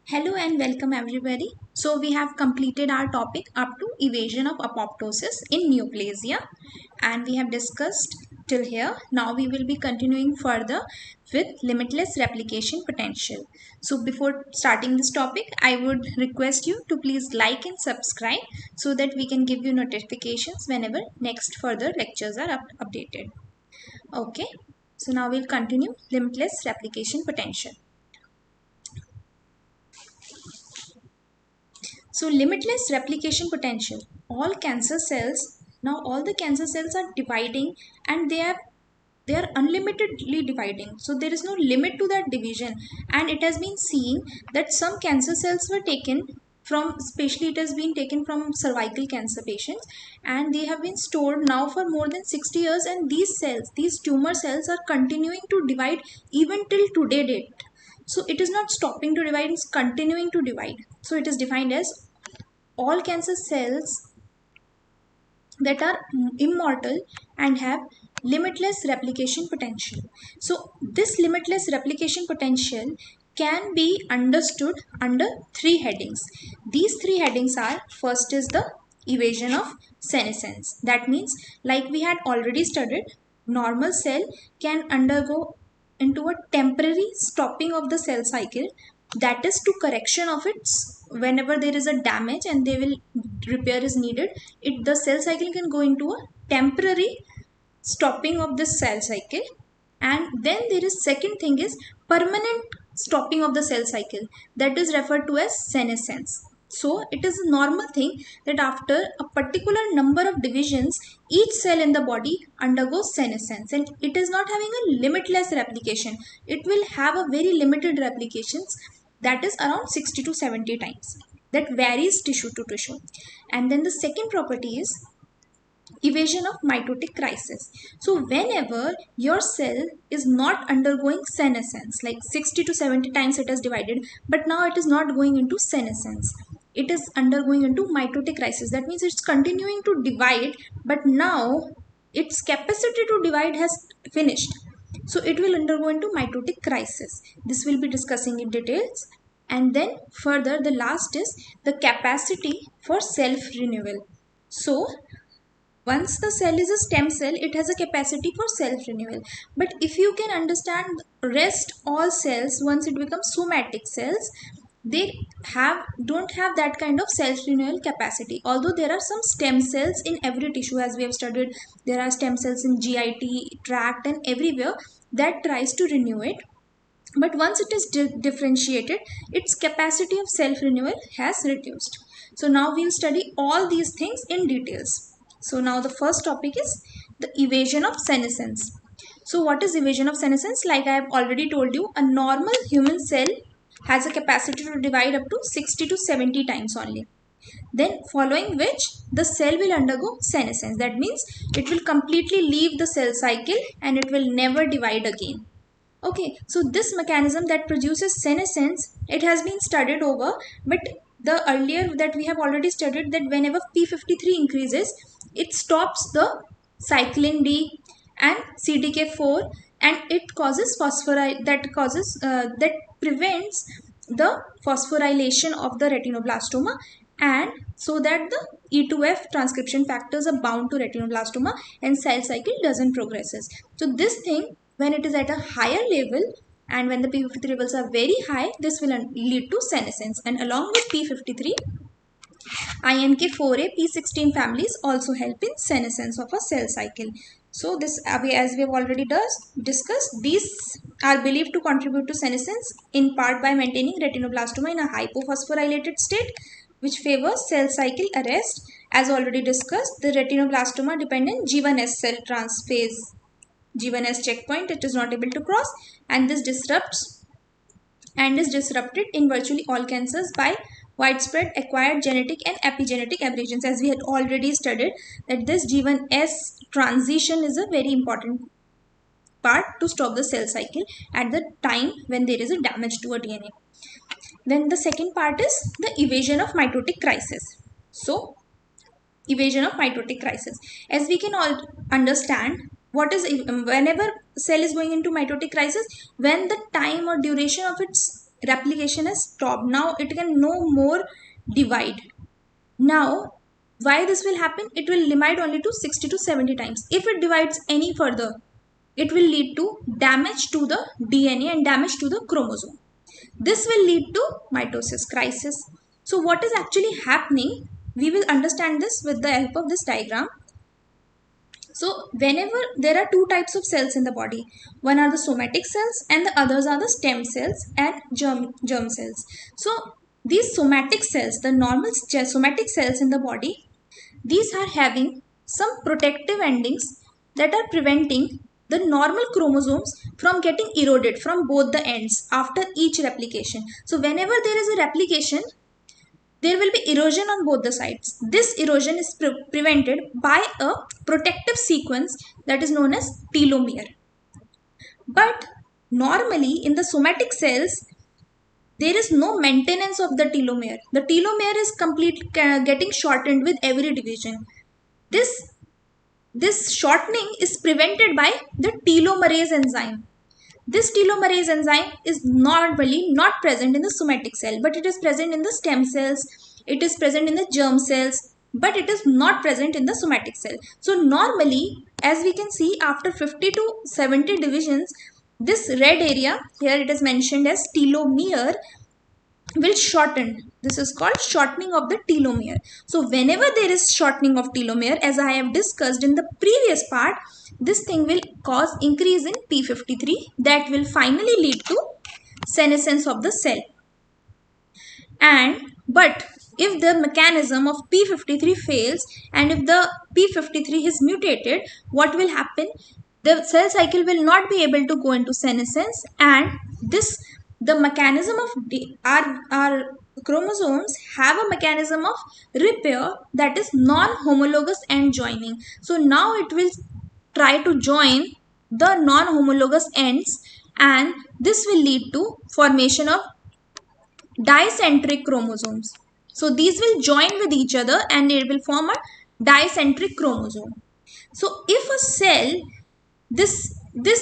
Hello and welcome everybody. So we have completed our topic up to evasion of apoptosis in neoplasia and we have discussed till here. Now we will be continuing further with limitless replication potential. So before starting this topic, I would request you to please like and subscribe so that we can give you notifications whenever next further lectures are updated. Okay. So now we'll continue limitless replication potential. So limitless replication potential. All cancer cells, now all the cancer cells are dividing and they are unlimitedly dividing. So there is no limit to that division. And it has been seen that some cancer cells were taken from, especially it has been taken from cervical cancer patients, and they have been stored now for more than 60 years, and these cells, these tumor cells are continuing to divide even till today date. So it is not stopping to divide, it's continuing to divide. So it is defined as all cancer cells that are immortal and have limitless replication potential. So this limitless replication potential can be understood under three headings. These three headings are: first is the evasion of senescence. That means, like we had already studied, normal cell can undergo into a temporary stopping of the cell cycle, that is to correction of its, whenever there is a damage and they will repair is needed, it the cell cycle can go into a temporary stopping of this cell cycle. And then there is second thing is permanent stopping of the cell cycle, that is referred to as senescence. So it is a normal thing that after a particular number of divisions, each cell in the body undergoes senescence, and it is not having a limitless replication. It will have a very limited replications, that is around 60 to 70 times, that varies tissue to tissue. And then the second property is evasion of mitotic crisis. So whenever your cell is not undergoing senescence, like 60 to 70 times it has divided, but now it is not going into senescence, it is undergoing into mitotic crisis. That means it's continuing to divide, but now its capacity to divide has finished. So it will undergo into mitotic crisis. This will be discussing in details. And then further, the last is the capacity for self renewal. So once the cell is a stem cell, it has a capacity for self renewal. But if you can understand rest all cells, once it becomes somatic cells, they don't have that kind of self renewal capacity. Although there are some stem cells in every tissue, as we have studied, there are stem cells in GIT tract and everywhere that tries to renew it. But once it is differentiated, its capacity of self renewal has reduced. So now we'll study all these things in details. So now the first topic is the evasion of senescence. So what is evasion of senescence? Like I have already told you, a normal human cell has a capacity to divide up to 60 to 70 times only. Then following which the cell will undergo senescence. That means it will completely leave the cell cycle and it will never divide again. Okay, so this mechanism that produces senescence, it has been studied over, but the earlier that we have already studied that whenever P53 increases, it stops the cyclin D and CDK4, and it causes that prevents the phosphorylation of the retinoblastoma, and so that the E2F transcription factors are bound to retinoblastoma and cell cycle doesn't progresses. So this thing, when it is at a higher level and when the P53 levels are very high, this will lead to senescence. And along with P53, INK4A, P16 families also help in senescence of a cell cycle. So this, as we have already discussed, these are believed to contribute to senescence in part by maintaining retinoblastoma in a hypophosphorylated state, which favors cell cycle arrest. As already discussed, the retinoblastoma dependent G1S cell transphase, G1S checkpoint, it is not able to cross, and this disrupts and is disrupted in virtually all cancers by widespread acquired genetic and epigenetic aberrations. As we had already studied, that this G1S transition is a very important part to stop the cell cycle at the time when there is a damage to a DNA. Then the second part is the evasion of mitotic crisis. So evasion of mitotic crisis, as we can all understand, what is whenever cell is going into mitotic crisis, when the time or duration of its replication has stopped. Now it can no more divide. Now, why this will happen? It will limit only to 60 to 70 times. If it divides any further, it will lead to damage to the DNA and damage to the chromosome. This will lead to mitosis crisis. So what is actually happening? We will understand this with the help of this diagram. So whenever there are two types of cells in the body, one are the somatic cells and the others are the stem cells and germ cells. So these somatic cells, the normal somatic cells in the body, these are having some protective endings that are preventing the normal chromosomes from getting eroded from both the ends after each replication. So whenever there is a replication, there will be erosion on both the sides. This erosion is prevented by a protective sequence that is known as telomere. But normally in the somatic cells, there is no maintenance of the telomere. The telomere is getting shortened with every division. This shortening is prevented by the telomerase enzyme. This telomerase enzyme is normally not present in the somatic cell, but it is present in the stem cells, it is present in the germ cells, but it is not present in the somatic cell. So normally, as we can see, after 50 to 70 divisions, this red area, here it is mentioned as telomere, will shorten. This is called shortening of the telomere. So whenever there is shortening of telomere, as I have discussed in the previous part, this thing will cause increase in p53 that will finally lead to senescence of the cell. But if the mechanism of p53 fails and if the p53 is mutated, what will happen? The cell cycle will not be able to go into senescence, and the mechanism of our chromosomes have a mechanism of repair, that is non-homologous end joining. So now it will try to join the non-homologous ends, and this will lead to formation of dicentric chromosomes. So these will join with each other and it will form a dicentric chromosome. So if a cell, this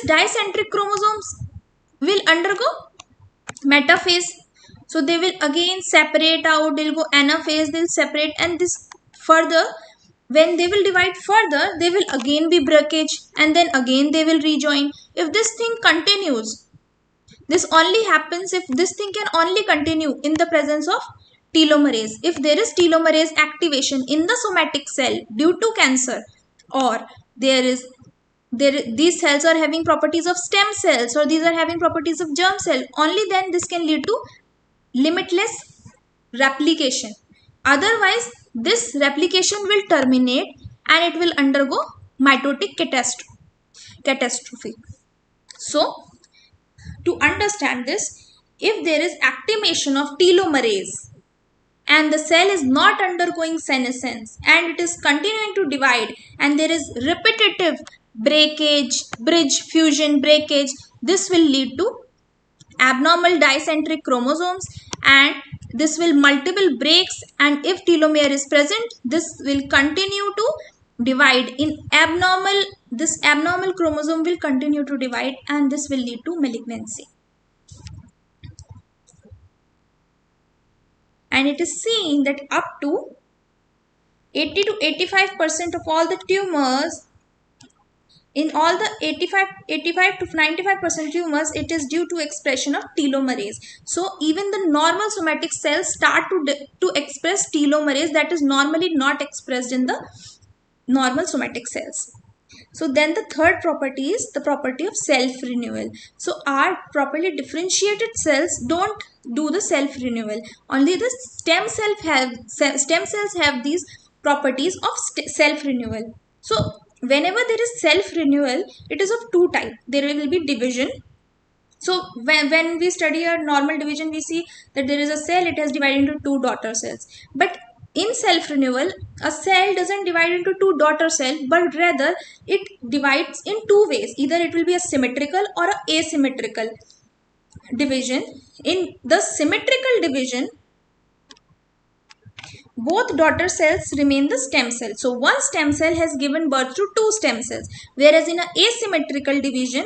dicentric chromosomes will undergo metaphase. So they will again separate out, they'll go anaphase, they'll separate, and this further, when they will divide further, they will again be breakage and then again they will rejoin. If this thing continues, this only happens if this thing can only continue in the presence of telomerase. If there is telomerase activation in the somatic cell due to cancer, or these cells are having properties of stem cells, or these are having properties of germ cell, only then this can lead to limitless replication. Otherwise, this replication will terminate and it will undergo mitotic catastrophe. So, to understand this, if there is activation of telomerase and the cell is not undergoing senescence and it is continuing to divide and there is repetitive breakage, bridge, fusion, breakage, this will lead to abnormal dicentric chromosomes and this will multiple breaks, and if telomere is present, this will continue to divide in this abnormal chromosome will continue to divide and this will lead to malignancy. And it is seen that up to 80 to 85% of all the tumors, in all the 85 to 95% tumors, it is due to expression of telomerase. So even the normal somatic cells start to express telomerase that is normally not expressed in the normal somatic cells. So then the third property is the property of self-renewal. So our properly differentiated cells don't do the self-renewal. Only the stem cells have these properties of self-renewal. So whenever there is self-renewal, it is of two types. There will be division. So when we study a normal division, we see that there is a cell, it has divided into two daughter cells. But in self-renewal, a cell doesn't divide into two daughter cells, but rather it divides in two ways. Either it will be a symmetrical or a asymmetrical division. In the symmetrical division, both daughter cells remain the stem cell. So one stem cell has given birth to two stem cells. Whereas in an asymmetrical division,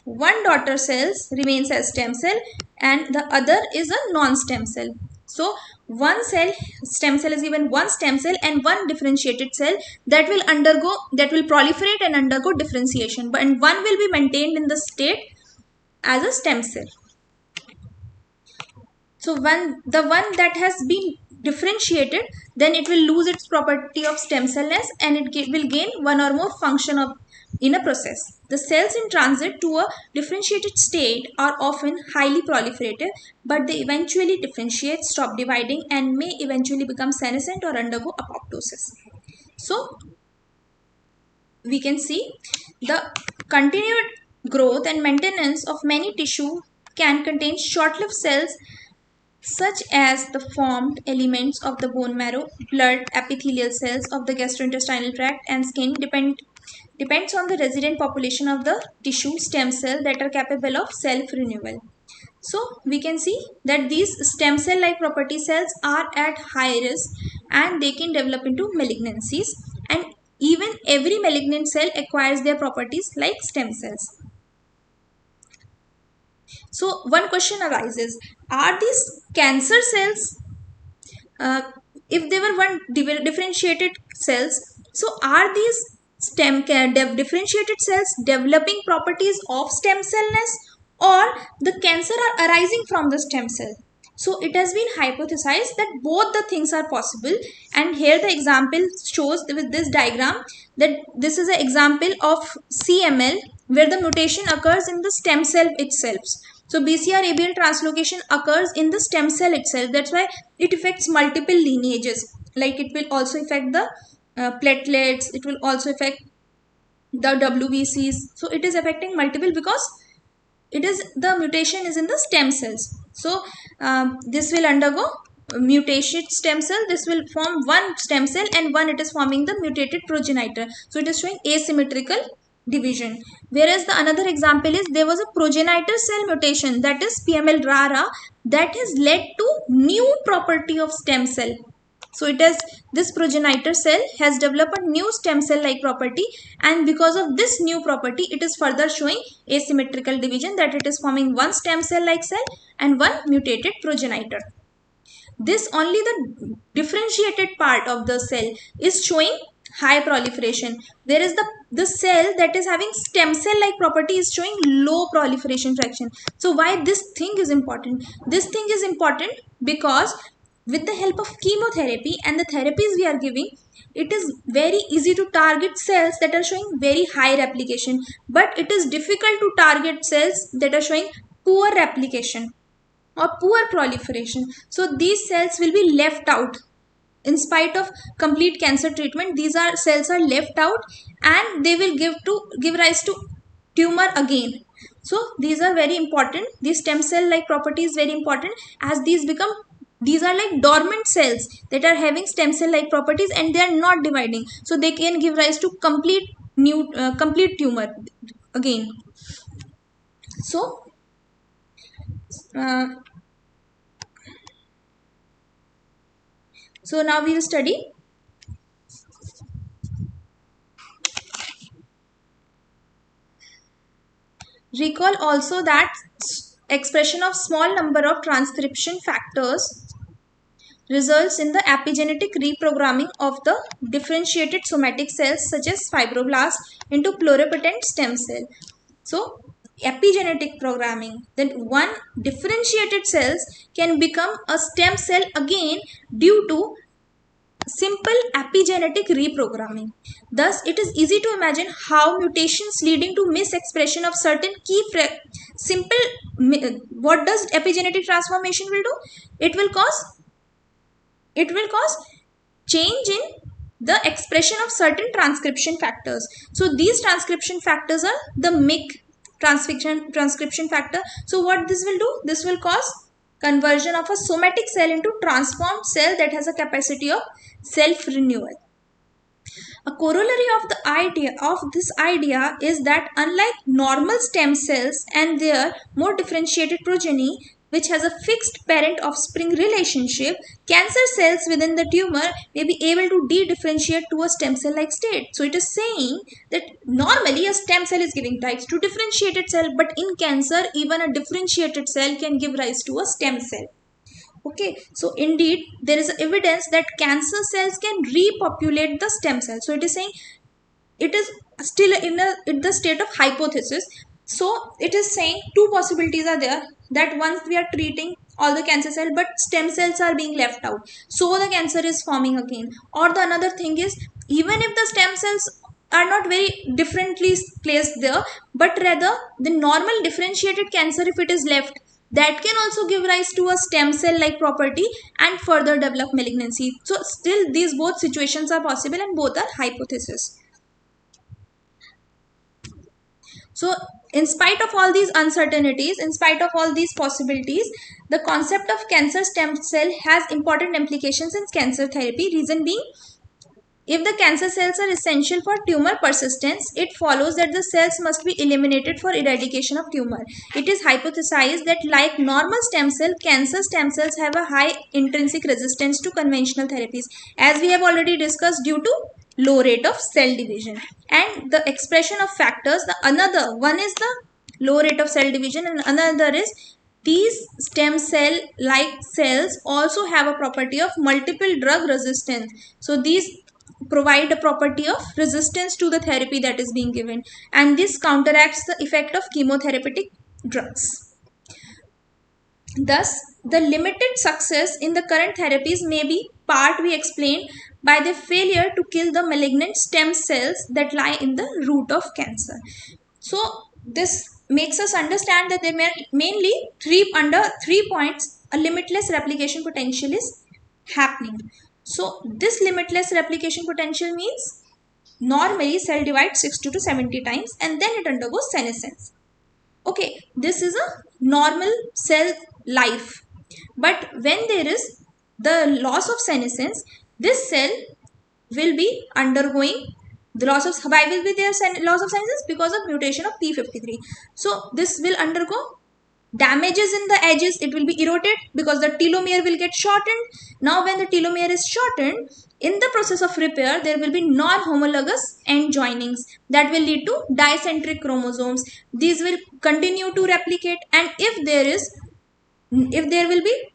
one daughter cells remains as stem cell and the other is a non-stem cell. So one stem cell is given one stem cell and one differentiated cell that will proliferate and undergo differentiation, but and one will be maintained in the state as a stem cell. So when the one that has been differentiated, then it will lose its property of stem cellness and it will gain one or more function of in a process. The cells in transit to a differentiated state are often highly proliferative, but they eventually differentiate, stop dividing, and may eventually become senescent or undergo apoptosis. So we can see the continued growth and maintenance of many tissue can contain short-lived cells such as the formed elements of the bone marrow, blood, epithelial cells of the gastrointestinal tract, and skin depends on the resident population of the tissue stem cell that are capable of self-renewal. So we can see that these stem cell like property cells are at high risk and they can develop into malignancies, and even every malignant cell acquires their properties like stem cells. So one question arises, are these cancer cells, if they were one differentiated cells, so are these differentiated cells developing properties of stem cellness, or the cancer are arising from the stem cell? So it has been hypothesized that both the things are possible, and here the example shows with this diagram that this is an example of CML where the mutation occurs in the stem cell itself. So BCR-ABL translocation occurs in the stem cell itself. That's why it affects multiple lineages. Like it will also affect the platelets. It will also affect the WBCs. So it is affecting multiple because the mutation is in the stem cells. So this will undergo mutated stem cell. This will form one stem cell and one it is forming the mutated progenitor. So it is showing asymmetrical division. Whereas the another example is there was a progenitor cell mutation, that is PML rara, that has led to new property of stem cell. So this progenitor cell has developed a new stem cell like property, and because of this new property it is further showing asymmetrical division, that it is forming one stem cell like cell and one mutated progenitor. This only the differentiated part of the cell is showing high proliferation, whereas the cell that is having stem cell like property is showing low proliferation fraction. So why this thing is important? This thing is important because with the help of chemotherapy and the therapies we are giving, it is very easy to target cells that are showing very high replication, but it is difficult to target cells that are showing poor replication or poor proliferation. So these cells will be left out. In spite of complete cancer treatment, these cells are left out and they will give rise to tumor again. So these are very important. These stem cell like property is very important, as these are like dormant cells that are having stem cell like properties and they are not dividing, so they can give rise to complete tumor again. So now we will study recall also that expression of small number of transcription factors results in the epigenetic reprogramming of the differentiated somatic cells such as fibroblasts into pluripotent stem cell. So epigenetic programming, then one differentiated cells can become a stem cell again due to simple epigenetic reprogramming. Thus, it is easy to imagine how mutations leading to misexpression of certain key what does epigenetic transformation will do? It will cause change in the expression of certain transcription factors. So these transcription factors are the MYC transcription factor. So what this will do? This will cause conversion of a somatic cell into transformed cell that has a capacity of self-renewal. A corollary of this idea is that unlike normal stem cells and their more differentiated progeny, which has a fixed parent offspring relationship, cancer cells within the tumor may be able to de-differentiate to a stem cell like state. So it is saying that normally a stem cell is giving rise to differentiate itself, but in cancer even a differentiated cell can give rise to a stem cell. Okay, so indeed there is evidence that cancer cells can repopulate the stem cell. So it is saying it is still in the state of hypothesis. So it is saying two possibilities are there, that once we are treating all the cancer cell but stem cells are being left out, so the cancer is forming again. Or the another thing is, even if the stem cells are not very differently placed there, but rather the normal differentiated cancer, if it is left, that can also give rise to a stem cell like property and further develop malignancy. So still these both situations are possible and both are hypothesis. So in spite of all these uncertainties, in spite of all these possibilities, the concept of cancer stem cell has important implications in cancer therapy. Reason being, if the cancer cells are essential for tumor persistence, it follows that the cells must be eliminated for eradication of tumor. It is hypothesized that like normal stem cell, cancer stem cells have a high intrinsic resistance to conventional therapies, as we have already discussed, due to low rate of cell division and the expression of factors. The another one is the low rate of cell division and another is these stem cell like cells also have a property of multiple drug resistance. So these provide a property of resistance to the therapy that is being given, and this counteracts the effect of chemotherapeutic drugs. Thus, the limited success in the current therapies may be part, we explained, by the failure to kill the malignant stem cells that lie in the root of cancer. So this makes us understand that there may mainly under 3 points a limitless replication potential is happening. So this limitless replication potential means normally cell divides 60 to 70 times and then it undergoes senescence. Okay, this is a normal cell life. But when there is the loss of senescence, this cell will be undergoing the loss of, why will be there loss of senescence? Because of mutation of P53. So this will undergo damages in the edges, it will be eroded because the telomere will get shortened. Now when the telomere is shortened, in the process of repair there will be non-homologous end joinings that will lead to dicentric chromosomes. These will continue to replicate, and if there will be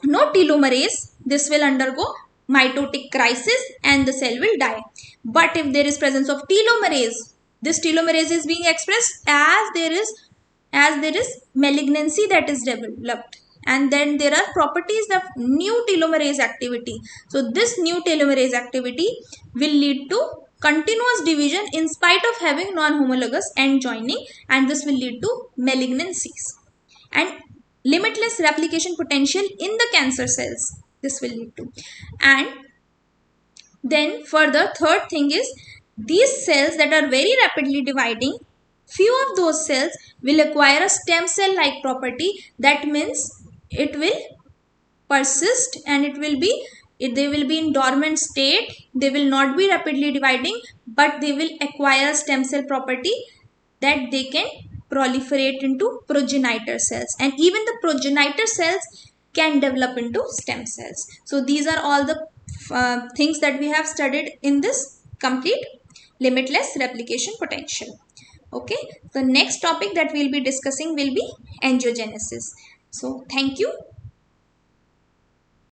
no telomerase, this will undergo mitotic crisis and the cell will die. But if there is presence of telomerase, this telomerase is being expressed as there is malignancy that is developed, and then there are properties of new telomerase activity. So this new telomerase activity will lead to continuous division in spite of having non-homologous end joining, and this will lead to malignancies and limitless replication potential in the cancer cells. This will lead to, and then further third thing is, these cells that are very rapidly dividing, few of those cells will acquire a stem cell like property. That means it will persist and they will be in dormant state. They will not be rapidly dividing, but they will acquire a stem cell property that they can proliferate into progenitor cells, and even the progenitor cells can develop into stem cells. So these are all the things that we have studied in this complete limitless replication potential. Okay, the next topic that we'll be discussing will be angiogenesis. So thank you.